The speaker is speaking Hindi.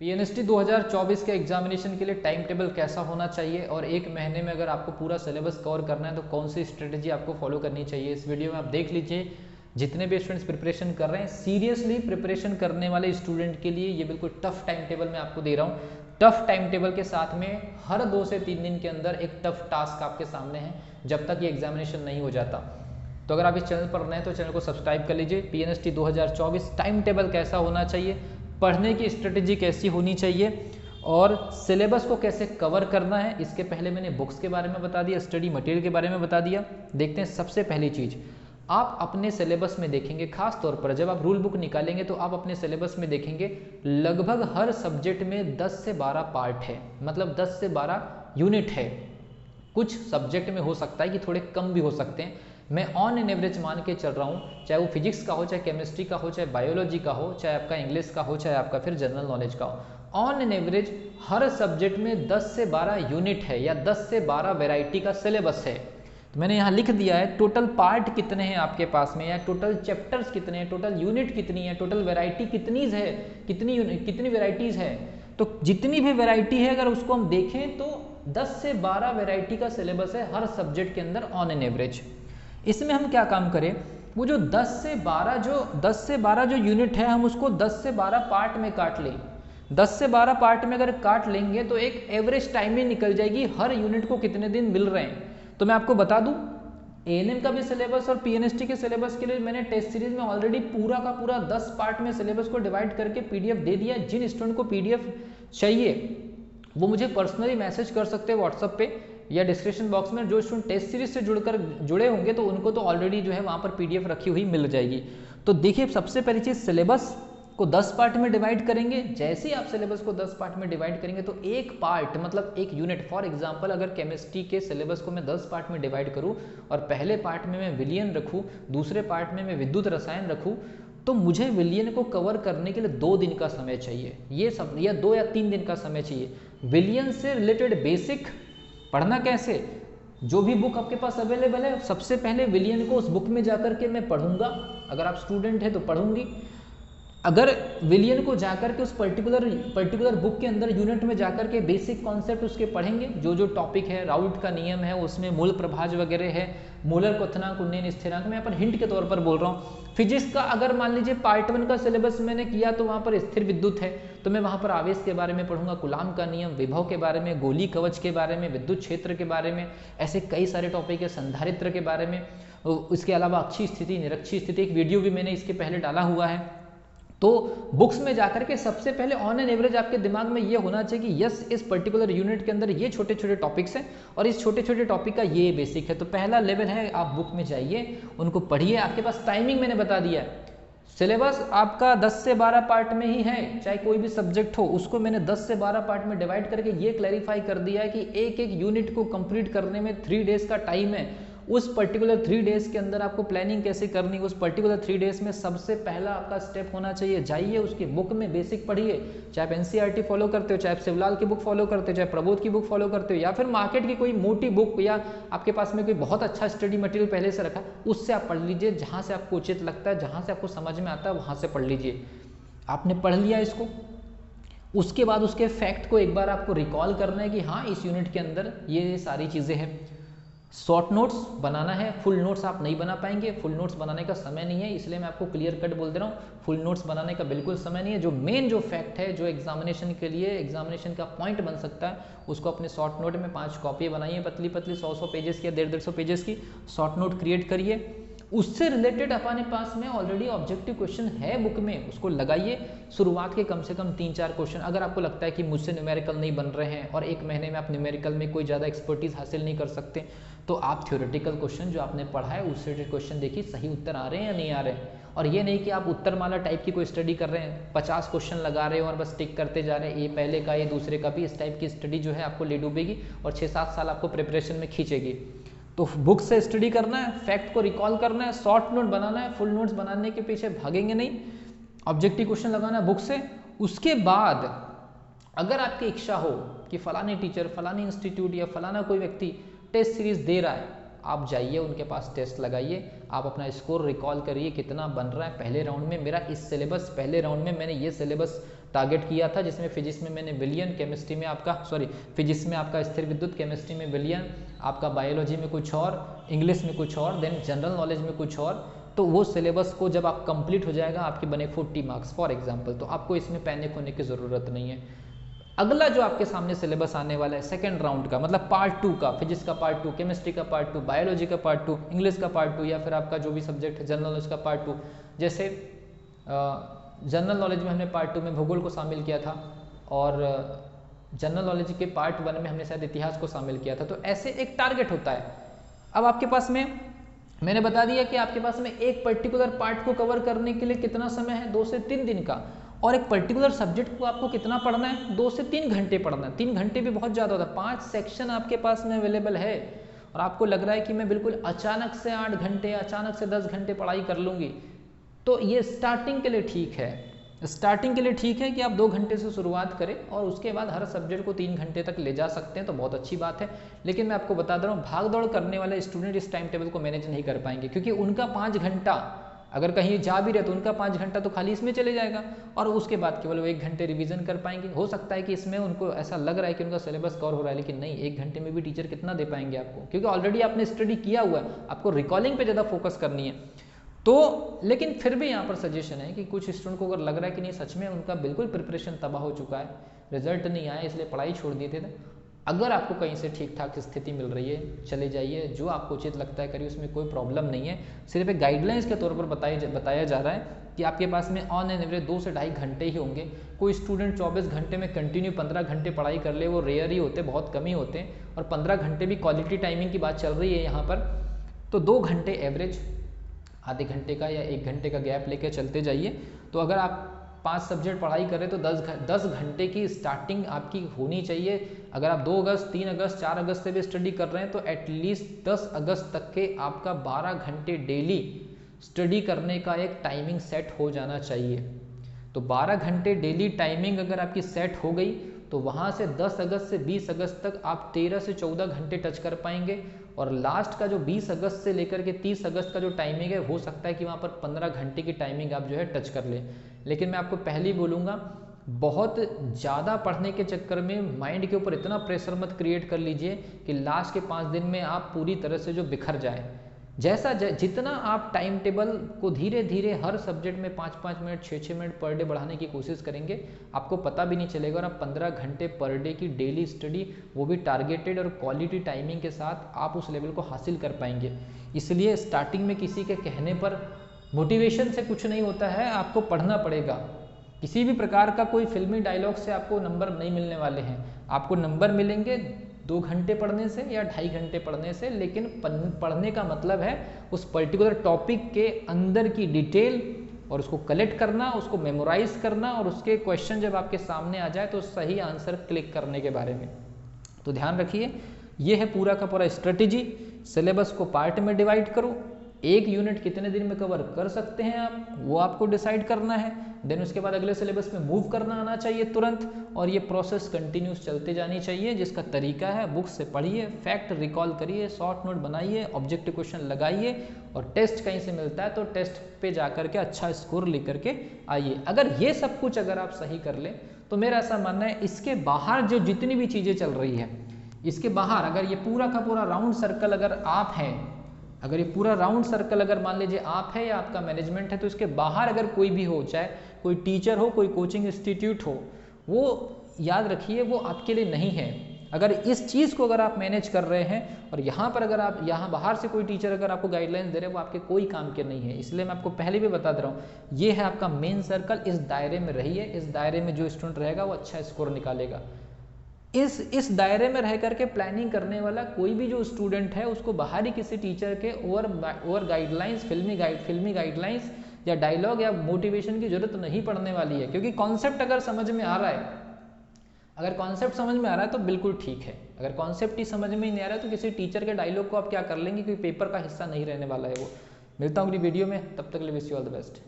पीएनएसटी 2024 के एग्जामिनेशन के लिए टाइम टेबल कैसा होना चाहिए और एक महीने में अगर आपको पूरा सिलेबस कवर करना है तो कौन सी स्ट्रेटेजी आपको फॉलो करनी चाहिए, इस वीडियो में आप देख लीजिए। जितने भी स्टूडेंट्स प्रिपरेशन कर रहे हैं, सीरियसली प्रिपरेशन करने वाले स्टूडेंट के लिए ये बिल्कुल टफ टाइम टेबल मैं आपको दे रहा हूँ। टफ टाइम टेबल के साथ में हर 2 से 3 दिन के अंदर एक टफ टास्क आपके सामने है जब तक ये एग्जामिनेशन नहीं हो जाता। तो अगर आप इस चैनल पर नए हैं तो चैनल को सब्सक्राइब कर लीजिए। पीएनएसटी 2024 टाइम टेबल कैसा होना चाहिए, पढ़ने की स्ट्रेटेजी कैसी होनी चाहिए और सिलेबस को कैसे कवर करना है, इसके पहले मैंने बुक्स के बारे में बता दिया, स्टडी मटेरियल के बारे में बता दिया। देखते हैं सबसे पहली चीज़, आप अपने सिलेबस में देखेंगे, खास तौर पर जब आप रूल बुक निकालेंगे तो आप अपने सिलेबस में देखेंगे लगभग हर सब्जेक्ट में 10 से 12 पार्ट है, मतलब 10 से 12 यूनिट है। कुछ सब्जेक्ट में हो सकता है कि थोड़े कम भी हो सकते हैं, मैं ऑन एन एवरेज मान के चल रहा हूँ, चाहे वो फिजिक्स का हो, चाहे केमिस्ट्री का हो, चाहे बायोलॉजी का हो, चाहे आपका इंग्लिश का हो, चाहे आपका फिर जनरल नॉलेज का हो। On an average her subject में 10 से 12 यूनिट है या 10 से 12 वैरायटी का सिलेबस है। तो मैंने यहाँ लिख दिया है टोटल पार्ट कितने हैं आपके पास में, या टोटल चैप्टर्स कितने हैं, टोटल यूनिट कितनी है, टोटल वैरायटी कितनीज है, कितनी वैरायटीज है। तो जितनी भी वैरायटी है अगर उसको हम देखें तो 10 से 12 वैरायटी का सिलेबस है हर सब्जेक्ट के अंदर ऑन एन एवरेज। इसमें हम क्या काम करें, वो जो 10 से 12 जो यूनिट है हम उसको 10 से 12 पार्ट में काट लें। 10 से 12 पार्ट में अगर काट लेंगे तो एक एवरेज टाइमिंग निकल जाएगी हर यूनिट को कितने दिन मिल रहे हैं। तो मैं आपको बता दूं, एएनएम का भी सिलेबस और पीएनएसटी के सिलेबस के लिए मैंने टेस्ट सीरीज में ऑलरेडी पूरा का पूरा 10 पार्ट में सिलेबस को डिवाइड करके पीडीएफ दे दिया। जिन स्टूडेंट को पीडीएफ चाहिए वो मुझे पर्सनली मैसेज कर सकते हैं व्हाट्सएप पे या डिस्क्रिप्शन बॉक्स में। जो स्टूडेंट टेस्ट सीरीज से जुड़े होंगे तो उनको तो ऑलरेडी जो है वहाँ पर पीडीएफ रखी हुई मिल जाएगी। तो देखिए सबसे पहली चीज़, सिलेबस को 10 पार्ट में डिवाइड करेंगे। जैसे ही आप सिलेबस को 10 पार्ट में डिवाइड करेंगे तो एक पार्ट मतलब एक यूनिट, फॉर एग्जांपल अगर केमिस्ट्री के सिलेबस को मैं 10 पार्ट में डिवाइड करूं और पहले पार्ट में मैं विलियन रखूं, दूसरे पार्ट में मैं विद्युत रसायन रखूं, तो मुझे विलियन को कवर करने के लिए 2 दिन का समय चाहिए, ये सब, या 2 या 3 दिन का समय चाहिए। विलियन से रिलेटेड बेसिक पढ़ना कैसे, जो भी बुक आपके पास अवेलेबल है सबसे पहले विलियन को उस बुक में जाकर के मैं पढ़ूंगा। अगर आप स्टूडेंट है तो पढ़ूंगी, अगर विलियन को जाकर के उस पर्टिकुलर बुक के अंदर यूनिट में जाकर के बेसिक कॉन्सेप्ट उसके पढ़ेंगे। जो जो टॉपिक है, राउट का नियम है, उसमें मूल प्रभाज वगैरह है, मोलर क्वथनांक, उन्नयन स्थिरांक, मैं यहाँ पर हिंट के तौर पर बोल रहा हूँ। फिजिक्स का अगर मान लीजिए पार्ट 1 का सिलेबस मैंने किया तो वहाँ पर स्थिर विद्युत है तो मैं वहाँ पर आवेश के बारे में पढ़ूंगा, कूलाम का नियम, विभव के बारे में, गोली कवच के बारे में, विद्युत क्षेत्र के बारे में, ऐसे कई सारे टॉपिक है, संधारित्र के बारे में। इसके अलावा अक्षीय स्थिति, निरक्षीय स्थिति, एक वीडियो भी मैंने इसके पहले डाला हुआ है। तो बुक्स में जाकर के सबसे पहले ऑन एन एवरेज आपके दिमाग में ये होना चाहिए कि यस, इस पर्टिकुलर यूनिट के अंदर ये छोटे छोटे टॉपिक्स हैं और इस छोटे छोटे टॉपिक का ये बेसिक है। तो पहला लेवल है, आप बुक में जाइए, उनको पढ़िए। आपके पास टाइमिंग मैंने बता दिया है, सिलेबस आपका 10 से 12 पार्ट में ही है, चाहे कोई भी सब्जेक्ट हो, उसको मैंने 10 से 12 पार्ट में डिवाइड करके ये क्लैरिफाई कर दिया है कि एक एक यूनिट को कंप्लीट करने में 3 डेज का टाइम है। उस पर्टिकुलर 3 डेज के अंदर आपको प्लानिंग कैसे करनी है, उस पर्टिकुलर 3 डेज में सबसे पहला आपका स्टेप होना चाहिए, जाइए उसकी बुक में बेसिक पढ़िए। चाहे आप एनसीईआरटी फॉलो करते हो, चाहे आप शिवलाल की बुक फॉलो करते हो, चाहे प्रबोध की बुक फॉलो करते हो, या फिर मार्केट की कोई मोटी बुक, या आपके पास में कोई बहुत अच्छा स्टडी मटेरियल पहले से रखा, उससे आप पढ़ लीजिए। जहाँ से आपको उचित लगता है, जहाँ से आपको समझ में आता है, वहाँ से पढ़ लीजिए। आपने पढ़ लिया इसको, उसके बाद उसके फैक्ट को एक बार आपको रिकॉल करना है कि हाँ इस यूनिट के अंदर ये सारी चीज़ें हैं। शॉर्ट नोट्स बनाना है, फुल नोट्स आप नहीं बना पाएंगे, फुल नोट्स बनाने का समय नहीं है, इसलिए मैं आपको क्लियर कट बोल दे रहा हूँ, फुल नोट्स बनाने का बिल्कुल समय नहीं है। जो मेन जो फैक्ट है, जो एग्जामिनेशन के लिए एग्जामिनेशन का पॉइंट बन सकता है, उसको अपने शॉर्ट नोट में 5 कॉपी बनाइए, पतली पतली 100 पेजेस की या 150 पेजेस की शॉर्ट नोट क्रिएट करिए। उससे रिलेटेड अपने पास में ऑलरेडी ऑब्जेक्टिव क्वेश्चन है बुक में, उसको लगाइए। शुरुआत के कम से कम 3-4 क्वेश्चन, अगर आपको लगता है कि मुझसे न्यूमेरिकल नहीं बन रहे हैं और एक महीने में आप न्यूमेरिकल में कोई ज़्यादा एक्सपर्टीज हासिल नहीं कर सकते, तो आप थ्योरेटिकल क्वेश्चन जो आपने पढ़ा है उससे क्वेश्चन देखिए सही उत्तर आ रहे हैं या नहीं आ रहे हैं। और ये नहीं कि आप उत्तरमाला टाइप की कोई स्टडी कर रहे हैं, 50 क्वेश्चन लगा रहे हो और बस टिक करते जा रहे हैं, ये पहले का ये दूसरे का भी। इस टाइप की स्टडी जो है आपको ले डूबेगी और 6-7 साल आपको प्रिपरेशन में खींचेगी। तो बुक से स्टडी करना है, फैक्ट को रिकॉल करना है, शॉर्ट नोट बनाना है, फुल नोट्स बनाने के पीछे भागेंगे नहीं, ऑब्जेक्टिव क्वेश्चन लगाना है बुक से। उसके बाद अगर आपकी इच्छा हो कि फलाने टीचर, फलाने इंस्टीट्यूट या फलाना कोई व्यक्ति टेस्ट सीरीज दे रहा है, आप जाइए उनके पास, टेस्ट लगाइए, आप अपना स्कोर रिकॉल करिए कितना बन रहा है। पहले राउंड में मेरा इस सिलेबस, पहले राउंड में मैंने ये सिलेबस टारगेट किया था, जिसमें फिजिक्स में मैंने बिलियन, केमिस्ट्री में आपका फिजिक्स में आपका स्थिर विद्युत, केमिस्ट्री में बिलियन, आपका बायोलॉजी में कुछ और, इंग्लिश में कुछ और, देन जनरल नॉलेज में कुछ और। तो वो सिलेबस को जब आप कंप्लीट हो जाएगा आपके बने 40 मार्क्स फॉर एग्जाम्पल, तो आपको इसमें पैनिक होने की ज़रूरत नहीं है। अगला जो आपके सामने सिलेबस आने वाला है सेकंड राउंड का, मतलब पार्ट 2 का, फिजिक्स का पार्ट 2, केमिस्ट्री का पार्ट 2, बायोलॉजी का पार्ट 2, इंग्लिश का पार्ट 2, या फिर आपका जो भी सब्जेक्ट है जनरल नॉलेज का पार्ट 2। जैसे जनरल नॉलेज में हमने पार्ट 2 में भूगोल को शामिल किया था, और जनरल नॉलेज के पार्ट 1 में हमने शायद इतिहास को शामिल किया था। तो ऐसे एक टारगेट होता है। अब आपके पास में मैंने बता दिया कि आपके पास में एक पर्टिकुलर पार्ट को कवर करने के लिए कितना समय है, 2 से 3 दिन का, और एक पर्टिकुलर सब्जेक्ट को आपको कितना पढ़ना है, 2 से 3 घंटे पढ़ना है। 3 घंटे भी बहुत ज़्यादा होता है। 5 सेक्शन आपके पास में अवेलेबल है, और आपको लग रहा है कि मैं बिल्कुल अचानक से 8 घंटे, अचानक से 10 घंटे पढ़ाई कर लूँगी, तो ये स्टार्टिंग के लिए ठीक है। स्टार्टिंग के लिए ठीक है कि आप 2 घंटे से शुरुआत करें और उसके बाद हर सब्जेक्ट को 3 घंटे तक ले जा सकते हैं, तो बहुत अच्छी बात है। लेकिन मैं आपको बता दे रहा हूँ, भाग दौड़ करने वाले स्टूडेंट इस टाइम टेबल को मैनेज नहीं कर पाएंगे, क्योंकि उनका 5 घंटा अगर कहीं जा भी रहे तो उनका 5 घंटा तो खाली इसमें चले जाएगा, और उसके बाद केवल वो 1 घंटे रिवीजन कर पाएंगे। हो सकता है कि इसमें उनको ऐसा लग रहा है कि उनका सिलेबस कवर हो रहा है, लेकिन नहीं, 1 घंटे में भी टीचर कितना दे पाएंगे आपको, क्योंकि ऑलरेडी आपने स्टडी किया हुआ है, आपको रिकॉलिंग पे ज़्यादा फोकस करनी है। तो लेकिन फिर भी यहाँ पर सजेशन है कि कुछ स्टूडेंट को अगर लग रहा है कि नहीं सच में उनका बिल्कुल प्रिपरेशन तबाह हो चुका है, रिजल्ट नहीं आया इसलिए पढ़ाई छोड़ दिए थे, अगर आपको कहीं से ठीक ठाक स्थिति मिल रही है चले जाइए, जो आपको उचित लगता है करिए, उसमें कोई प्रॉब्लम नहीं है। सिर्फ एक गाइडलाइंस के तौर पर बताया जा रहा है कि आपके पास में ऑन एन एवरेज 2 से 2.5 घंटे ही होंगे। कोई स्टूडेंट 24 घंटे में कंटिन्यू 15 घंटे पढ़ाई कर ले, वो रेयर ही होते, बहुत कम ही होते हैं, और 15 घंटे भी क्वालिटी टाइमिंग की बात चल रही है यहाँ पर। तो 2 घंटे एवरेज, आधे घंटे का या 1 घंटे का गैप लेके चलते जाइए। तो अगर आप 5 सब्जेक्ट पढ़ाई करें तो 10 घंटे की स्टार्टिंग आपकी होनी चाहिए। अगर आप 2 अगस्त, 3 अगस्त, 4 अगस्त से भी स्टडी कर रहे हैं तो एटलीस्ट 10 अगस्त तक के आपका 12 घंटे डेली स्टडी करने का एक टाइमिंग सेट हो जाना चाहिए। तो 12 घंटे डेली टाइमिंग अगर आपकी सेट हो गई तो वहाँ से 10 अगस्त से 20 अगस्त तक आप 13 से 14 घंटे टच कर पाएंगे, और लास्ट का जो 20 अगस्त से लेकर के 30 अगस्त का जो टाइमिंग है, हो सकता है कि वहाँ पर 15 घंटे की टाइमिंग आप जो है टच कर लें। लेकिन मैं आपको पहले ही बोलूँगा, बहुत ज़्यादा पढ़ने के चक्कर में माइंड के ऊपर इतना प्रेशर मत क्रिएट कर लीजिए कि लास्ट के 5 दिन में आप पूरी तरह से जो बिखर जाए। जितना आप टाइम टेबल को धीरे धीरे हर सब्जेक्ट में 5-5 मिनट, 6-6 मिनट पर डे बढ़ाने की कोशिश करेंगे, आपको पता भी नहीं चलेगा, और आप 15 घंटे पर डे की डेली स्टडी, वो भी टारगेटेड और क्वालिटी टाइमिंग के साथ, आप उस लेवल को हासिल कर पाएंगे। इसलिए स्टार्टिंग में किसी के कहने पर, मोटिवेशन से कुछ नहीं होता है, आपको पढ़ना पड़ेगा। किसी भी प्रकार का कोई फिल्मी डायलॉग से आपको नंबर नहीं मिलने वाले हैं। आपको नंबर मिलेंगे 2 घंटे पढ़ने से या 2.5 घंटे पढ़ने से, लेकिन पढ़ने का मतलब है उस पर्टिकुलर टॉपिक के अंदर की डिटेल और उसको कलेक्ट करना, उसको मेमोराइज करना, और उसके क्वेश्चन जब आपके सामने आ जाए तो सही आंसर क्लिक करने के बारे में। तो ध्यान रखिए, ये है पूरा का पूरा स्ट्रेटेजी। सिलेबस को पार्ट में डिवाइड करो, 1 यूनिट कितने दिन में कवर कर सकते हैं आप, वो आपको डिसाइड करना है। देन उसके बाद अगले सिलेबस में मूव करना आना चाहिए तुरंत, और ये प्रोसेस कंटिन्यूस चलते जानी चाहिए। जिसका तरीका है, बुक्स से पढ़िए, फैक्ट रिकॉल करिए, शॉर्ट नोट बनाइए, ऑब्जेक्टिव क्वेश्चन लगाइए, और टेस्ट कहीं से मिलता है तो टेस्ट पे जा करके अच्छा स्कोर लेकर के आइए। अगर ये सब कुछ अगर आप सही कर लें तो मेरा ऐसा मानना है, इसके बाहर जो जितनी भी चीज़ें चल रही है, इसके बाहर अगर ये पूरा का पूरा राउंड सर्कल अगर आप हैं, अगर ये पूरा राउंड सर्कल अगर मान लीजिए आप है या आपका मैनेजमेंट है, तो इसके बाहर अगर कोई भी हो, चाहे कोई टीचर हो, कोई कोचिंग इंस्टीट्यूट हो, वो याद रखिए वो आपके लिए नहीं है। अगर इस चीज़ को अगर आप मैनेज कर रहे हैं, और यहाँ पर अगर आप यहाँ बाहर से कोई टीचर अगर आपको गाइडलाइंस दे रहे हैं, वो आपके कोई काम के नहीं है। इसलिए मैं आपको पहले भी बता दे रहा हूँ, ये है आपका मेन सर्कल, इस दायरे में रहिए। इस दायरे में जो स्टूडेंट रहेगा वो अच्छा स्कोर निकालेगा। इस दायरे में रह करके प्लानिंग करने वाला कोई भी जो स्टूडेंट है, उसको बाहरी किसी टीचर के ओवर गाइडलाइंस, फिल्मी गाइडलाइंस या डायलॉग या मोटिवेशन की जरूरत नहीं पड़ने वाली है। क्योंकि कॉन्सेप्ट अगर समझ में आ रहा है, अगर कॉन्सेप्ट समझ में आ रहा है तो बिल्कुल ठीक है। अगर कॉन्सेप्ट ही समझ में नहीं आ रहा है तो किसी टीचर के डायलॉग को आप क्या कर लेंगे, क्योंकि पेपर का हिस्सा नहीं रहने वाला है वो। मिलता हूँ अगली वीडियो में, तब तक के लिए wish you all the best.